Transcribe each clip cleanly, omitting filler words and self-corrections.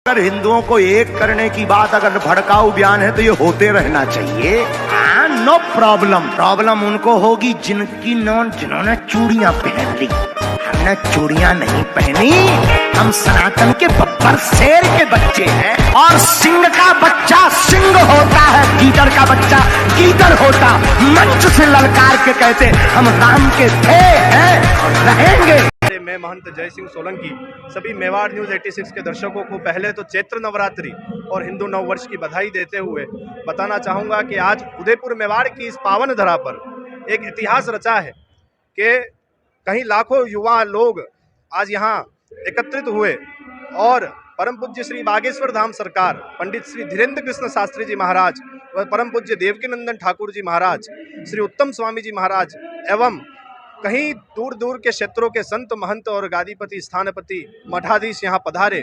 अगर हिंदुओं को एक करने की बात अगर भड़काऊ बयान है तो ये होते रहना चाहिए। No problem. प्रॉब्लम उनको होगी जिन्होंने चूड़ियां पहन ली। हमने चूड़ियां नहीं पहनी। हम सनातन के बब्बर शेर के बच्चे हैं। और सिंह का बच्चा सिंह होता है, गीदड़ का बच्चा गीदड़ होता। मंच से ललकार के कहते हम राम के थे, हैं और रहेंगे। मैं महंत जय सिंह सोलंकी सभी मेवाड़ न्यूज़ 86 के दर्शकों को पहले तो चैत्र नवरात्रि और हिंदू नव वर्ष की बधाई देते हुए बताना चाहूँगा कि आज उदयपुर मेवाड़ की इस पावन धरा पर एक इतिहास रचा है कि कहीं लाखों युवा लोग आज यहाँ एकत्रित हुए और परम पूज्य श्री बागेश्वर धाम सरकार, पंडित श्री धीरेन्द्र कृष्ण शास्त्री जी महाराज व परम पूज्य देवकीनंदन ठाकुर जी महाराज, श्री उत्तम स्वामी जी महाराज एवं कहीं दूर दूर के क्षेत्रों के संत महंत और गादीपति स्थानपति मठाधीश यहाँ पधारे।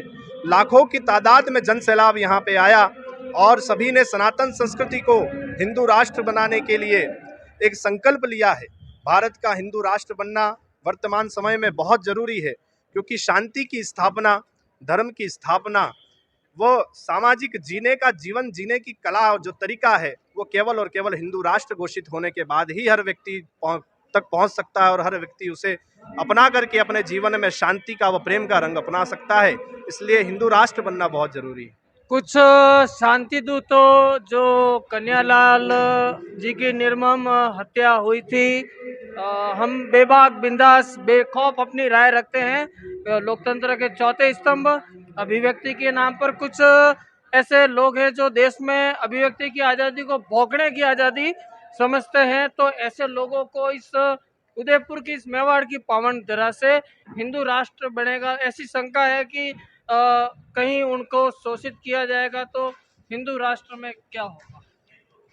लाखों की तादाद में जन सैलाब यहाँ पे आया और सभी ने सनातन संस्कृति को हिंदू राष्ट्र बनाने के लिए एक संकल्प लिया है। भारत का हिंदू राष्ट्र बनना वर्तमान समय में बहुत जरूरी है, क्योंकि शांति की स्थापना, धर्म की स्थापना, वो सामाजिक जीने का, जीवन जीने की कला जो तरीका है, वो केवल और केवल हिंदू राष्ट्र घोषित होने के बाद ही हर व्यक्ति तक पहुंच सकता है और हर व्यक्ति उसे अपना करके अपने जीवन में शांति का व प्रेम का रंग अपना सकता है। इसलिए हिंदू राष्ट्र बनना बहुत जरूरी है। कुछ शांति दूतों जो कन्यालाल जी की निर्मम हत्या हुई थी, हम बेबाक बिंदास बेखौफ अपनी राय रखते हैं। लोकतंत्र के चौथे स्तंभ अभिव्यक्ति के नाम पर कुछ ऐसे लोग हैं जो देश में अभिव्यक्ति की आज़ादी को भोंकने की आज़ादी समझते हैं। तो ऐसे लोगों को इस उदयपुर की, इस मेवाड़ की पावन धरा से हिंदू राष्ट्र बनेगा ऐसी शंका है कि कहीं उनको शोषित किया जाएगा तो हिंदू राष्ट्र में क्या होगा।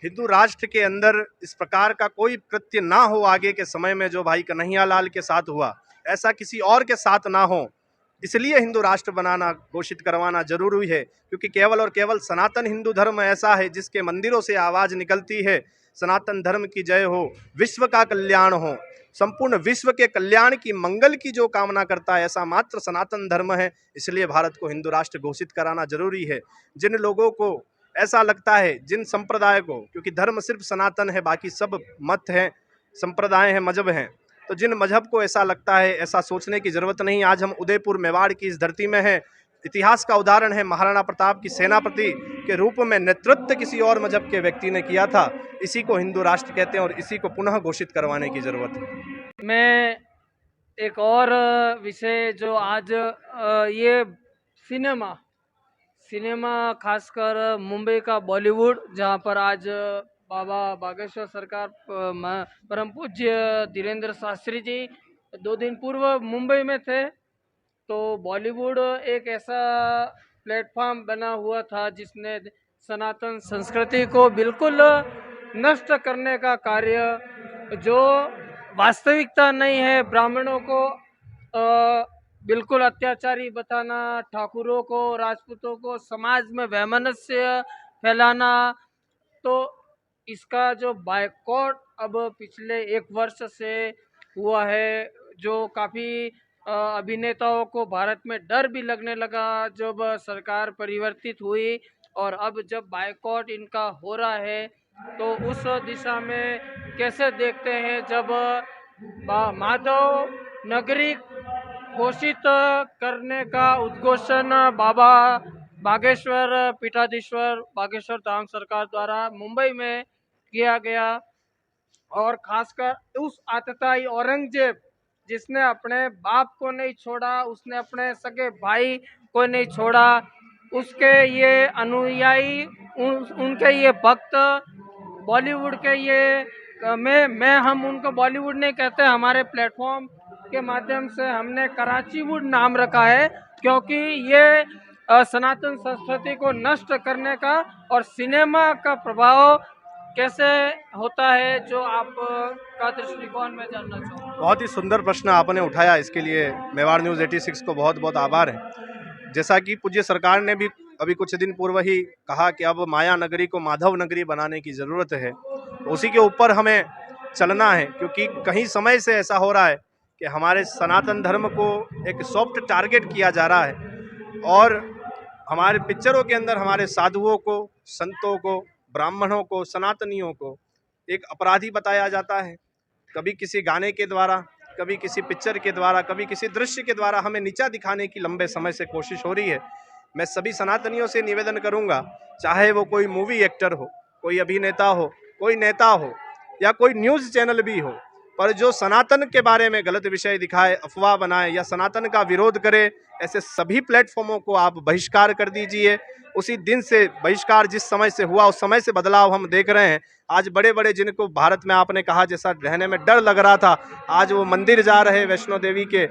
हिंदू राष्ट्र के अंदर इस प्रकार का कोई कृत्य ना हो आगे के समय में जो भाई कन्हैयालाल के साथ हुआ, ऐसा किसी और के साथ ना हो, इसलिए हिंदू राष्ट्र बनाना, घोषित करवाना जरूरी है। क्योंकि केवल और केवल सनातन हिंदू धर्म ऐसा है जिसके मंदिरों से आवाज़ निकलती है, सनातन धर्म की जय हो, विश्व का कल्याण हो, संपूर्ण विश्व के कल्याण की, मंगल की जो कामना करता है, ऐसा मात्र सनातन धर्म है। इसलिए भारत को हिंदू राष्ट्र घोषित कराना जरूरी है। जिन लोगों को ऐसा लगता है, जिन संप्रदाय को, क्योंकि धर्म सिर्फ सनातन है, बाकी सब मत हैं, संप्रदाय हैं, मजहब हैं, तो जिन मजहब को ऐसा लगता है, ऐसा सोचने की जरूरत नहीं। आज हम उदयपुर मेवाड़ की इस धरती में हैं। इतिहास का उदाहरण है, महाराणा प्रताप की सेनापति के रूप में नेतृत्व किसी और मजहब के व्यक्ति ने किया था। इसी को हिंदू राष्ट्र कहते हैं और इसी को पुनः घोषित करवाने की जरूरत है। मैं एक और विषय जो आज ये सिनेमा खासकर मुंबई का बॉलीवुड, जहाँ पर आज बाबा बागेश्वर सरकार परम पूज्य धीरेन्द्र शास्त्री जी 2 दिन पूर्व मुंबई में थे। तो बॉलीवुड एक ऐसा प्लेटफॉर्म बना हुआ था जिसने सनातन संस्कृति को बिल्कुल नष्ट करने का कार्य, जो वास्तविकता नहीं है, ब्राह्मणों को बिल्कुल अत्याचारी बताना, ठाकुरों को, राजपूतों को समाज में वैमनस्य फैलाना, तो इसका जो बायकॉट अब पिछले 1 वर्ष से हुआ है, जो काफ़ी अभिनेताओं को भारत में डर भी लगने लगा जब सरकार परिवर्तित हुई। और अब जब बायकॉट इनका हो रहा है तो उस दिशा में कैसे देखते हैं, जब माधव नगरी घोषित करने का उद्घोषण बाबा बागेश्वर पीठाधीश्वर बागेश्वर धाम सरकार द्वारा मुंबई में किया गया, और खासकर उस आतताई औरंगजेब जिसने अपने बाप को नहीं छोड़ा, उसने अपने सगे भाई को नहीं छोड़ा, उसके ये अनुयायी, उनके ये भक्त बॉलीवुड के ये हम उनको बॉलीवुड नहीं कहते, हमारे प्लेटफॉर्म के माध्यम से हमने कराचीवुड नाम रखा है, क्योंकि ये सनातन संस्कृति को नष्ट करने का और सिनेमा का प्रभाव कैसे होता है, जो आप का दृष्टिकोण में जानना चाहूँगा। बहुत ही सुंदर प्रश्न आपने उठाया, इसके लिए मेवाड़ न्यूज़ 86 को बहुत बहुत आभार है। जैसा कि पूज्य सरकार ने भी अभी कुछ दिन पूर्व ही कहा कि अब माया नगरी को माधव नगरी बनाने की ज़रूरत है, तो उसी के ऊपर हमें चलना है। क्योंकि कहीं समय से ऐसा हो रहा है कि हमारे सनातन धर्म को एक सॉफ्ट टारगेट किया जा रहा है और हमारे पिक्चरों के अंदर हमारे साधुओं को, संतों को, ब्राह्मणों को, सनातनियों को एक अपराधी बताया जाता है। कभी किसी गाने के द्वारा, कभी किसी पिक्चर के द्वारा, कभी किसी दृश्य के द्वारा हमें नीचा दिखाने की लंबे समय से कोशिश हो रही है। मैं सभी सनातनियों से निवेदन करूंगा, चाहे वो कोई मूवी एक्टर हो, कोई अभिनेता हो, कोई नेता हो या कोई न्यूज़ चैनल भी हो, पर जो सनातन के बारे में गलत विषय दिखाए, अफवाह बनाए या सनातन का विरोध करे, ऐसे सभी प्लेटफॉर्मों को आप बहिष्कार कर दीजिए। उसी दिन से बहिष्कार जिस समय से हुआ, उस समय से बदलाव हम देख रहे हैं। आज बड़े बड़े जिनको भारत में आपने कहा जैसा रहने में डर लग रहा था, आज वो मंदिर जा रहे वैष्णो देवी के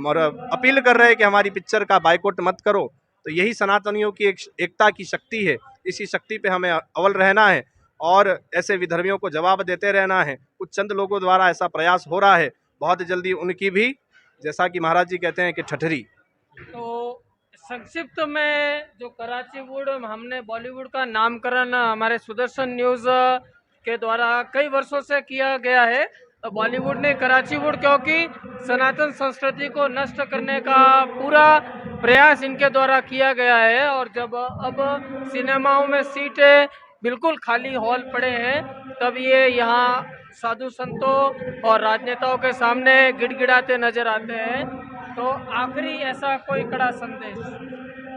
और अपील कर रहे हैं कि हमारी पिक्चर का बाइकआउट मत करो। तो यही सनातनियों की एकता की शक्ति है। इसी शक्ति पे हमें अव्वल रहना है और ऐसे विधर्मियों को जवाब देते रहना है। कुछ चंद लोगों द्वारा ऐसा प्रयास हो रहा है, बहुत जल्दी उनकी भी, जैसा कि महाराज जी कहते हैं कि ठठरी। तो संक्षिप्त में जो कराची वुड, हमने बॉलीवुड का नामकरण हमारे सुदर्शन न्यूज़ के द्वारा कई वर्षों से किया गया है। बॉलीवुड ने कराची वुड, क्योंकि सनातन संस्कृति को नष्ट करने का पूरा प्रयास इनके द्वारा किया गया है। और जब अब सिनेमाओं में सीटें बिल्कुल खाली हॉल पड़े हैं, तब ये यहाँ साधु संतों और राजनेताओं के सामने गिड़गिड़ाते नजर आते हैं। तो आखिरी ऐसा कोई कड़ा संदेश?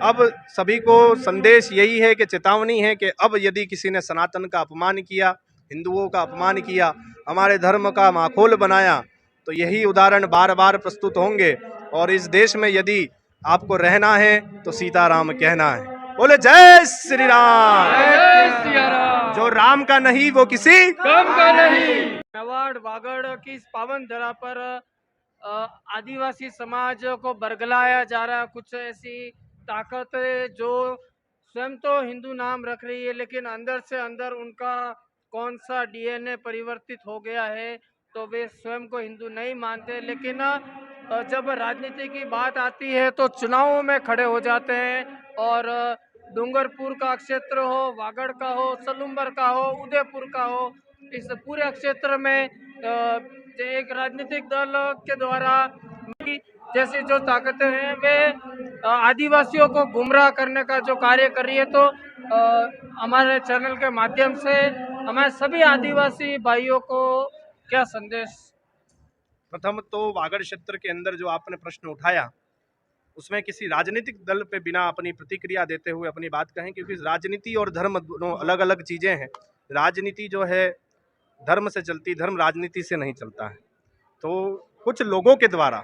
अब सभी को संदेश यही है कि चेतावनी है कि अब यदि किसी ने सनातन का अपमान किया, हिंदुओं का अपमान किया, हमारे धर्म का माखोल बनाया, तो यही उदाहरण बार बार प्रस्तुत होंगे। और इस देश में यदि आपको रहना है तो सीताराम कहना है। बोले जय श्री राम। जय सिया राम। जो राम का नहीं वो किसी कम का नहीं। मेवाड़ वागड़ की इस पावन धरा पर आदिवासी समाज को बरगलाया जा रहा है। कुछ ऐसी ताकत जो स्वयं तो हिंदू नाम रख रही है, लेकिन अंदर से अंदर उनका कौन सा डीएनए परिवर्तित हो गया है, तो वे स्वयं को हिंदू नहीं मानते। लेकिन जब राजनीति की बात आती है तो चुनावों में खड़े हो जाते हैं। और डूंगरपुर का क्षेत्र हो, वागड़ का हो, सलूम्बर का हो, उदयपुर का हो, इस पूरे क्षेत्र में एक राजनीतिक दल के द्वारा जैसी जो ताकतें हैं वे आदिवासियों को गुमराह करने का जो कार्य कर रही है। तो हमारे चैनल के माध्यम से हमारे सभी आदिवासी भाइयों को क्या संदेश? प्रथम तो वागड़ क्षेत्र के अंदर जो आपने प्रश्न उठाया, उसमें किसी राजनीतिक दल पे बिना अपनी प्रतिक्रिया देते हुए अपनी बात कहें, क्योंकि राजनीति और धर्म दोनों अलग अलग चीज़ें हैं। राजनीति जो है धर्म से चलती, धर्म राजनीति से नहीं चलता है। तो कुछ लोगों के द्वारा,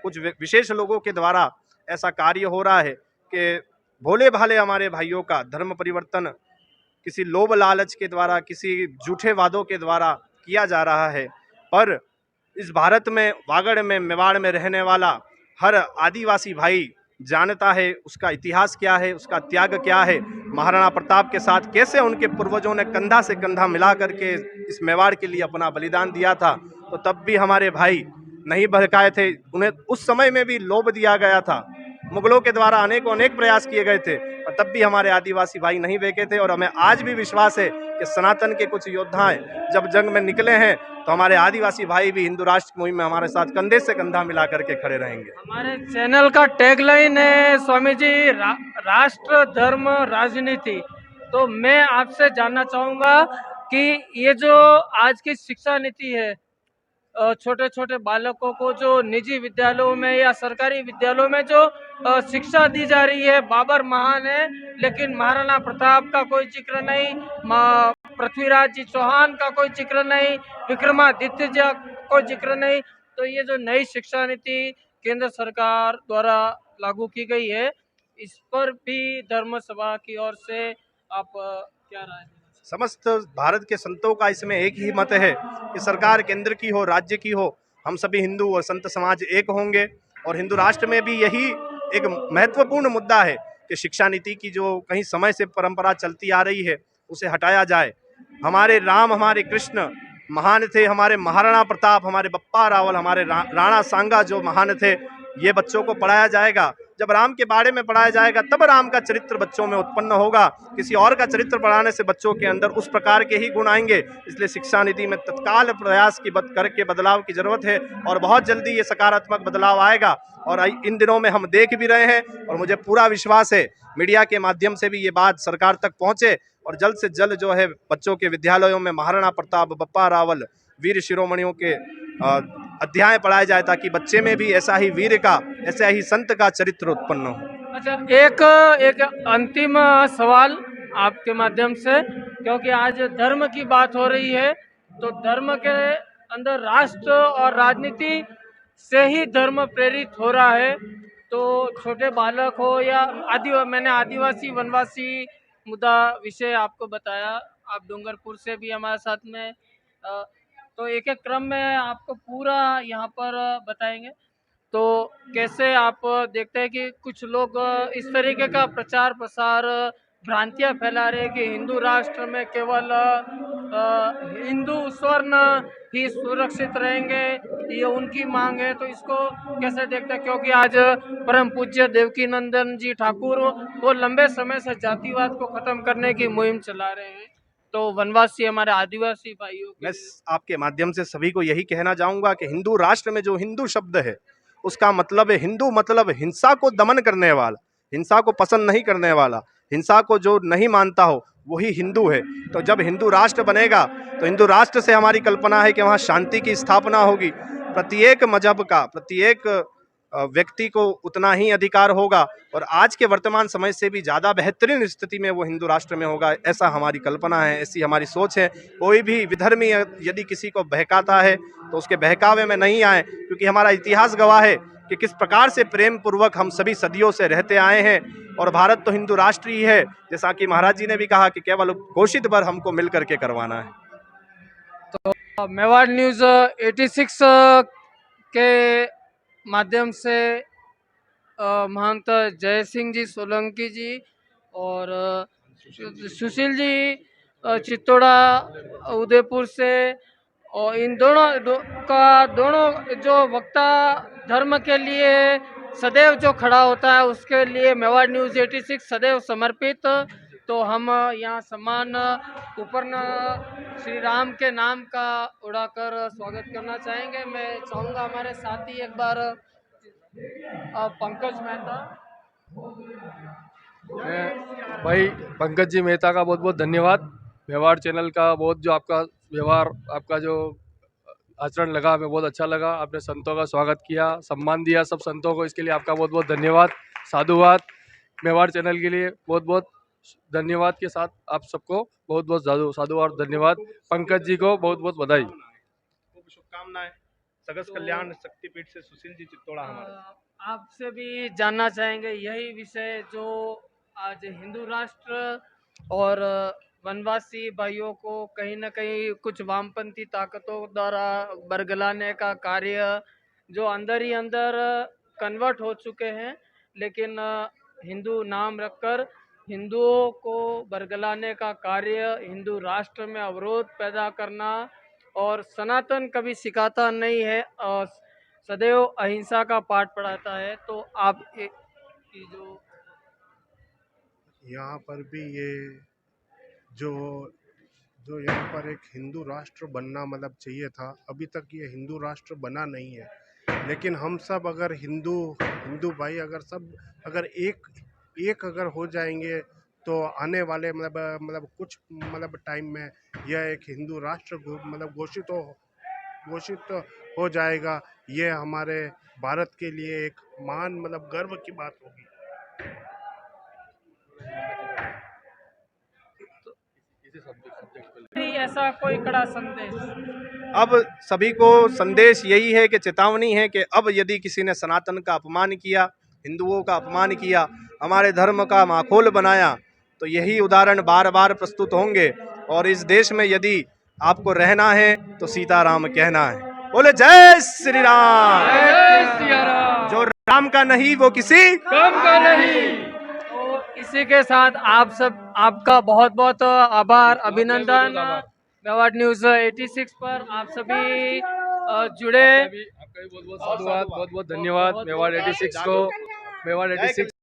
कुछ विशेष लोगों के द्वारा ऐसा कार्य हो रहा है कि भोले भाले हमारे भाइयों का धर्म परिवर्तन किसी लोभ लालच के द्वारा, किसी झूठे वादों के द्वारा किया जा रहा है। पर इस भारत में, वागड़ में, मेवाड़ में रहने वाला हर आदिवासी भाई जानता है उसका इतिहास क्या है, उसका त्याग क्या है। महाराणा प्रताप के साथ कैसे उनके पूर्वजों ने कंधा से कंधा मिला करके इस मेवाड़ के लिए अपना बलिदान दिया था। तो तब भी हमारे भाई नहीं बहकाए थे, उन्हें उस समय में भी लोभ दिया गया था। मुगलों के द्वारा अनेक प्रयास किए गए थे, और तब भी हमारे आदिवासी भाई नहीं बेके थे। और हमें आज भी विश्वास है कि सनातन के कुछ योद्धाएं जब जंग में निकले हैं, तो हमारे आदिवासी भाई भी हिंदू राष्ट्र मुहिम में हमारे साथ कंधे से कंधा मिला करके खड़े रहेंगे। हमारे चैनल का टैगलाइन है स्वामी जी, राष्ट्र धर्म राजनीति। तो मैं आपसे जानना चाहूँगा कि ये जो आज की शिक्षा नीति है, छोटे छोटे बालकों को जो निजी विद्यालयों में या सरकारी विद्यालयों में जो शिक्षा दी जा रही है, बाबर महान है लेकिन महाराणा प्रताप का कोई जिक्र नहीं, पृथ्वीराज जी चौहान का कोई जिक्र नहीं, विक्रमादित्य जी का कोई जिक्र नहीं। तो ये जो नई शिक्षा नीति केंद्र सरकार द्वारा लागू की गई है, इस पर भी धर्म सभा की ओर से आप क्या राय दें? समस्त भारत के संतों का इसमें एक ही मत है कि सरकार केंद्र की हो, राज्य की हो, हम सभी हिंदू और संत समाज एक होंगे। और हिंदू राष्ट्र में भी यही एक महत्वपूर्ण मुद्दा है कि शिक्षा नीति की जो कहीं समय से परंपरा चलती आ रही है, उसे हटाया जाए। हमारे राम, हमारे कृष्ण महान थे, हमारे महाराणा प्रताप, हमारे बप्पा रावल, हमारे राणा सांगा जो महान थे, ये बच्चों को पढ़ाया जाएगा। जब राम के बारे में पढ़ाया जाएगा तब राम का चरित्र बच्चों में उत्पन्न होगा। किसी और का चरित्र पढ़ाने से बच्चों के अंदर उस प्रकार के ही गुण आएंगे। इसलिए शिक्षा नीति में तत्काल प्रयास की करके बदलाव की जरूरत है और बहुत जल्दी ये सकारात्मक बदलाव आएगा। और इन दिनों में हम देख भी रहे हैं और मुझे पूरा विश्वास है मीडिया के माध्यम से भी ये बात सरकार तक पहुंचे और जल्द से जल्द जो है बच्चों के विद्यालयों में महाराणा प्रताप, बप्पा रावल, वीर शिरोमणियों के अध्याय पढ़ाए जाए ताकि बच्चे में भी ऐसा ही वीर का, ऐसा ही संत का चरित्र उत्पन्न हो। अच्छा, एक अंतिम सवाल आपके माध्यम से, क्योंकि आज धर्म की बात हो रही है, तो धर्म के अंदर राष्ट्र और राजनीति से ही धर्म प्रेरित हो रहा है। तो छोटे बालक हो या मैंने आदिवासी वनवासी मुद्दा विषय आपको बताया, आप डूंगरपुर से भी हमारे साथ में तो एक एक क्रम में आपको पूरा यहाँ पर बताएंगे। तो कैसे आप देखते हैं कि कुछ लोग इस तरीके का प्रचार प्रसार भ्रांतियाँ फैला रहे हैं कि हिंदू राष्ट्र में केवल हिंदू स्वर्ण ही सुरक्षित रहेंगे, ये उनकी मांग है, तो इसको कैसे देखते हैं? क्योंकि आज परम पूज्य देवकी नंदन जी ठाकुर वो लंबे समय से जातिवाद को खत्म करने की मुहिम चला रहे हैं, तो वनवासी हमारे आदिवासी भाइयों मैं आपके माध्यम से सभी को यही कहना चाहूँगा कि हिंदू राष्ट्र में जो हिंदू शब्द है उसका मतलब है हिंदू, मतलब हिंसा को दमन करने वाला, हिंसा को पसंद नहीं करने वाला, हिंसा को जो नहीं मानता हो वही हिंदू है। तो जब हिंदू राष्ट्र बनेगा तो हिंदू राष्ट्र से हमारी कल्पना है कि वहाँ शांति की स्थापना होगी, प्रत्येक मजहब का, प्रत्येक व्यक्ति को उतना ही अधिकार होगा और आज के वर्तमान समय से भी ज़्यादा बेहतरीन स्थिति में वो हिंदू राष्ट्र में होगा, ऐसा हमारी कल्पना है, ऐसी हमारी सोच है। कोई भी विधर्मी यदि किसी को बहकाता है तो उसके बहकावे में नहीं आए, क्योंकि हमारा इतिहास गवाह है कि किस प्रकार से प्रेम पूर्वक हम सभी सदियों से रहते आए हैं और भारत तो हिंदू राष्ट्र ही है, जैसा कि महाराज जी ने भी कहा कि केवल घोषित पर हमको मिल करके करवाना है। तो मेवाड़ न्यूज़ 86 के माध्यम से महंत जय सिंह जी सोलंकी जी और सुशील जी चित्तौड़ा उदयपुर से, और इन दोनों जो वक्ता धर्म के लिए सदैव जो खड़ा होता है उसके लिए मेवाड़ न्यूज़ 86 सदैव समर्पित। तो हम यहाँ सम्मान उपर्ण श्री राम के नाम का उड़ाकर स्वागत करना चाहेंगे। मैं चाहूँगा हमारे साथी एक बार पंकज मेहता। भाई पंकज जी मेहता का बहुत बहुत धन्यवाद। मेवाड़ चैनल का बहुत जो आपका व्यवहार, आपका जो आचरण लगा, हमें बहुत अच्छा लगा। आपने संतों का स्वागत किया, सम्मान दिया सब संतों को, इसके लिए आपका बहुत बहुत धन्यवाद, साधुवाद। मेवाड़ चैनल के लिए बहुत बहुत धन्यवाद के साथ आप सबको बहुत बहुत साधुवाद धन्यवाद। पंकज जी को बहुत बहुत बधाई, शुभकामनाएं। सगस कल्याण शक्तिपीठ से सुशील जी चित्तौड़ा हमारे। आपसे भी जानना चाहेंगे यही विषय जो आज हिंदू राष्ट्र और वनवासी भाइयों को कहीं न कहीं कुछ वामपंथी ताकतों द्वारा बरगलाने का कार्य जो अंदर ही अंदर कन्वर्ट हो चुके हैं, लेकिन हिंदू नाम रखकर हिंदुओं को बरगलाने का कार्य, हिंदू राष्ट्र में अवरोध पैदा करना, और सनातन कभी सिखाता नहीं है और सदैव अहिंसा का पाठ पढ़ाता है। तो आप जो यहाँ पर भी ये जो यहाँ पर एक हिंदू राष्ट्र बनना मतलब चाहिए था, अभी तक ये हिंदू राष्ट्र बना नहीं है। लेकिन हम सब अगर हिंदू भाई अगर सब अगर एक अगर हो जाएंगे तो आने वाले मतलब कुछ टाइम में यह एक हिंदू राष्ट्र घोषित हो जाएगा। ये हमारे भारत के लिए एक महान गर्व की बात होगी। ऐसा कोई कड़ा संदेश अब सभी को संदेश यही है कि चेतावनी है कि अब यदि किसी ने सनातन का अपमान किया, हिंदुओं का अपमान किया, हमारे धर्म का माखोल बनाया, तो यही उदाहरण बार बार प्रस्तुत होंगे। और इस देश में यदि आपको रहना है तो सीताराम कहना है। बोले जय श्री राम। जो राम का नहीं वो किसी काम का नहीं। तो इसी के साथ आपका बहुत बहुत आभार, अभिनंदन। मेवाड़ न्यूज़ 86 पर आप सभी जुड़े, आपका भी बहुत बहुत साधुवाद, बहुत बहुत धन्यवाद मेवाड़ 86 को मेवाड़ 86